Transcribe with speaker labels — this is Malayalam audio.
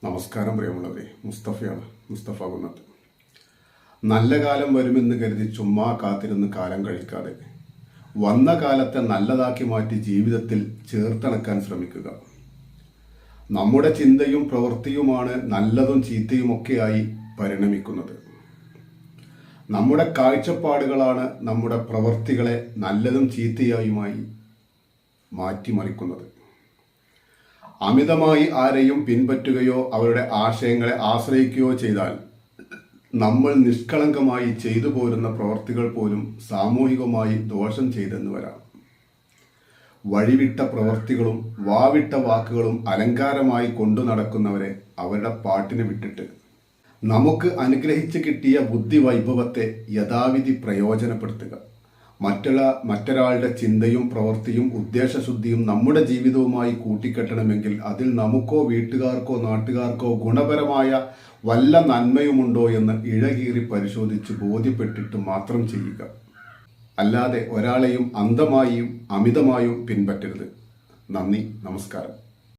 Speaker 1: നമസ്കാരം പ്രിയമുള്ളവരെ, മുസ്തഫയാണ്. മുസ്തഫ കുന്നത്ത്. നല്ല കാലം വരുമെന്ന് കരുതി ചുമ്മാ കാത്തിരുന്ന് കാലം കഴിക്കാതെ വന്ന കാലത്തെ നല്ലതാക്കി മാറ്റി ജീവിതത്തിൽ ചേർത്തണക്കാൻ ശ്രമിക്കുക. നമ്മുടെ ചിന്തയും പ്രവൃത്തിയുമാണ് നല്ലതും ചീത്തയുമൊക്കെയായി പരിണമിക്കുന്നത്. നമ്മുടെ കാഴ്ചപ്പാടുകളാണ് നമ്മുടെ പ്രവൃത്തികളെ നല്ലതും ചീത്തയായുമായി മാറ്റിമറിക്കുന്നത്. അമിതമായി ആരെയും പിൻപറ്റുകയോ അവരുടെ ആശയങ്ങളെ ആശ്രയിക്കുകയോ ചെയ്താൽ നമ്മൾ നിഷ്കളങ്കമായി ചെയ്തു പോരുന്ന പ്രവർത്തികൾ പോലും സാമൂഹികമായി ദോഷം ചെയ്തെന്ന് വരാം. വഴിവിട്ട പ്രവൃത്തികളും വാവിട്ട വാക്കുകളും അലങ്കാരമായി കൊണ്ടു നടക്കുന്നവരെ അവരുടെ പാട്ടിന് വിട്ടിട്ട് നമുക്ക് കിട്ടിയ ബുദ്ധി വൈഭവത്തെ യഥാവിധി പ്രയോജനപ്പെടുത്തുക. മറ്റൊരാളുടെ ചിന്തയും പ്രവൃത്തിയും ഉദ്ദേശശുദ്ധിയും നമ്മുടെ ജീവിതവുമായി കൂട്ടിക്കെട്ടണമെങ്കിൽ അതിൽ നമുക്കോ വീട്ടുകാർക്കോ നാട്ടുകാർക്കോ ഗുണപരമായ വല്ല നന്മയുമുണ്ടോ എന്ന് ഇഴകീറി പരിശോധിച്ച് ബോധ്യപ്പെട്ടിട്ട് മാത്രം ചെയ്യുക. അല്ലാതെ ഒരാളെയും അന്ധമായും അമിതമായും പിൻപറ്റരുത്. നന്ദി, നമസ്കാരം.